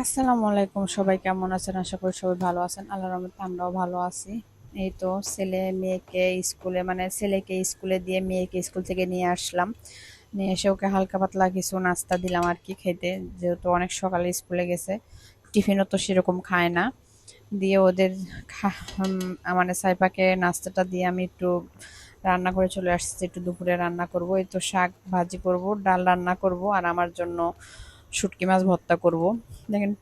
আসসালামু আলাইকুম, সবাই কেমন আছেন? আশা করি সবাই ভালো আছেন। আল্লাহর রহমতে আমরাও ভালো আছি। এই তো মেয়েকে স্কুলে মানে ছেলেকে স্কুলে দিয়ে মেয়েকে স্কুল থেকে নিয়ে আসলাম। নিয়ে এসে ওকে হালকা পাতলা কিছু নাস্তা দিলাম আর কি খেতে, যেহেতু অনেক সকালে স্কুলে গেছে। টিফিনও তো সেরকম খায় না। দিয়ে ওদের মানে সাইপাকে নাস্তাটা দিয়ে আমি একটু রান্না করে চলে আসছি। একটু দুপুরে রান্না করব, এই তো শাক ভাজি করব, ডাল রান্না করব, আর আমার জন্য শুটকি মাছ ভর্তা করব। দেখেন,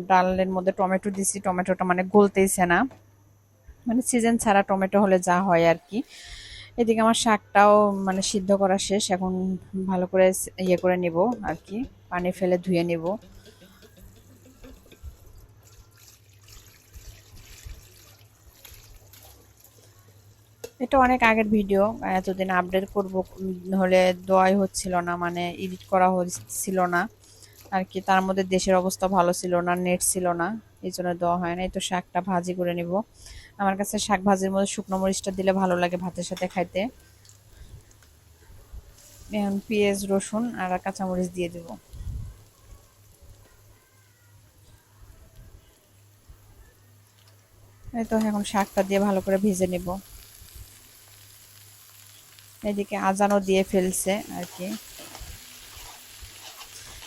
ডালের মধ্যে টমেটো দিছি, টমেটোটা মানে গলতেইছে না, মানে সিজন ছাড়া টমেটো হলে যা হয় আর কি। এদিকে আমার শাকটাও মানে সিদ্ধ করা শেষ, এখন ভালো করে ইয়ে করে নিব আর কি, পানি ফেলে ধুয়ে নিব। এটা অনেক আগের ভিডিও, এতদিন আপডেট করব হলে দোয়াই হচ্ছিল না, মানে এডিট করা হচ্ছিল না আর কি। তার মধ্যে দেশের অবস্থা ভালো ছিল না, নেট ছিল না, এই জন্য দেওয়া হয় না। এই তো শাকটা ভাজি করে নিব। আমার কাছে শাক ভাজির মধ্যে শুকনো মরিচটা দিলে ভালো লাগে ভাতের সাথে খাইতে। এখন পেঁয়াজ রসুন আর কাঁচামরিচ দিয়ে দেব। এই তো এখন শাকটা দিয়ে ভালো করে ভেজে নেব। এদিকে আজানও দিয়ে ফেলছে আর কি।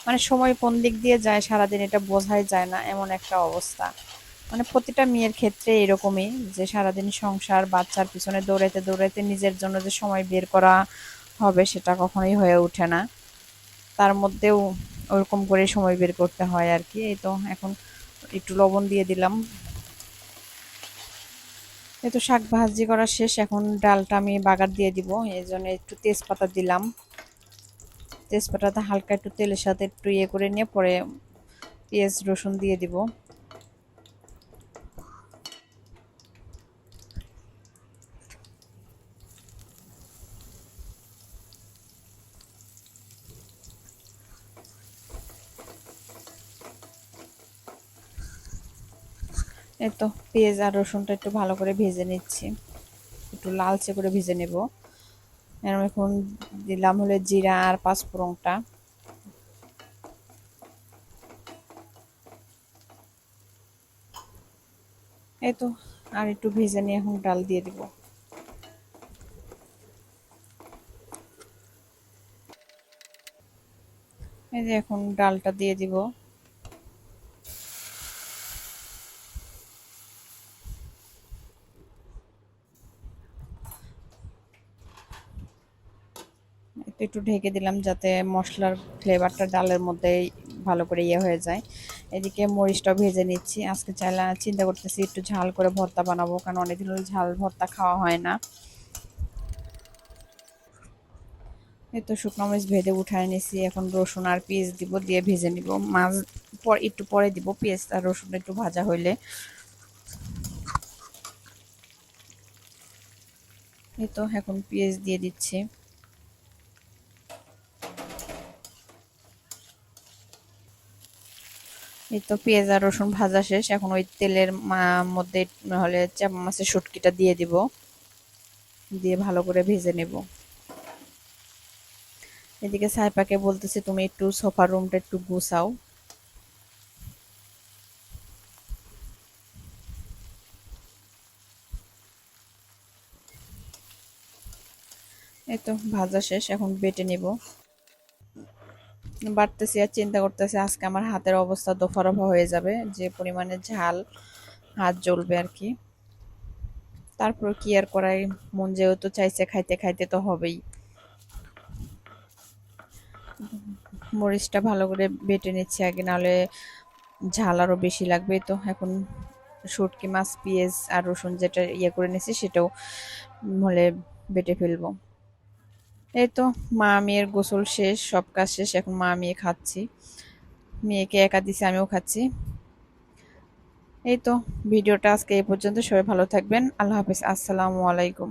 মানে সময় কোন দিক দিয়ে যায় সারাদিন এটা বোঝাই যায় না, এমন একটা অবস্থা। মানে প্রতিটা মেয়ের ক্ষেত্রে এরকমই, যে সারাদিন সংসার বাচ্চার পিছনে দৌড়াইতে দৌড়াইতে নিজের জন্য যে সময় বের করা হবে সেটা কখনোই হয়ে ওঠে না। তার মধ্যেও ওরকম করে সময় বের করতে হয় আর কি। এই তো এখন একটু লবণ দিয়ে দিলাম। এই তো শাক ভাজি করা শেষ, এখন ডালটা আমি বাগার দিয়ে দিব, এই জন্য একটু তেজপাতা দিলাম। তেজপাতাটা হালকা একটু তেলের সাথে একটু ইয়ে করে নিয়ে পরে পেঁয়াজ রসুন দিয়ে দিব। এই তো পেঁয়াজ আর রসুনটা একটু ভালো করে ভেজে নিচ্ছি, একটু লালচে করে ভেজে নেব। এখন দিলাম হলে জিরা আর পাঁচফোড়নটা। এই তো আর একটু ভেজে নিয়ে এখন ডাল দিয়ে দিব। এই যে এখন ডালটা দিয়ে দিব। একটু ঢেকে দিলাম যাতে মশলার ফ্লেভারটা ডালের মধ্যে ভালো করে ইয়ে হয়ে যায়। এদিকে মরিচটাও ভেজে নিচ্ছি। আজকে চিন্তা করতেছি একটু ঝাল করে ভর্তা বানাবো, কারণ অনেকদিন হলো ঝাল ভর্তা খাওয়া হয় না। এই তো শুকনো মরিচ ভেজে উঠায় নিছি, এখন রসুন আর পেঁয়াজ দিব, দিয়ে ভেজে নিব। মাছ একটু পরে দিব, পেঁয়াজ আর রসুন একটু ভাজা হইলে। এই তো এখন পেঁয়াজ দিয়ে দিচ্ছি। এই তো পেঁয়াজ আর রসুন ভাজা শেষ, এখন ওই তেলের মধ্যে হলে চাপা মাছের শুটকিটা দিয়ে দিব, দিয়ে ভালো করে ভেজে নেব। এদিকে সাইপাকে বলতেছি তুমি একটু সোফার রুমটা একটু গুছাও। এই তো ভাজা শেষ, এখন বেটে নিব। বাড়তেছি আর চিন্তা করতেছি আজকে আমার হাতের অবস্থা দফারফা হয়ে যাবে, যে পরিমাণে ঝাল, হাত জ্বলবে আর কি। তারপর কি আর করাই, মন যেহেতু চাইছে খাইতে খাইতে তো হবেই। মরিচটা ভালো করে বেটে নিচ্ছি আগে, নাহলে ঝাল আরো বেশি লাগবে। তো এখন শুটকি মাছ পেঁয়াজ আর রসুন যেটা ইয়ে করে নিয়েছি সেটাও হলে বেটে ফেলবো। এই তো মা মেয়ের গোসল শেষ, সব কাজ শেষ, এখন মা মেয়ে খাচ্ছি। মেয়েকে একা দিছি, আমিও খাচ্ছি। এই তো ভিডিওটা আজকে এই পর্যন্ত। সবাই ভালো থাকবেন। আল্লাহ হাফিজ, আসসালামু আলাইকুম।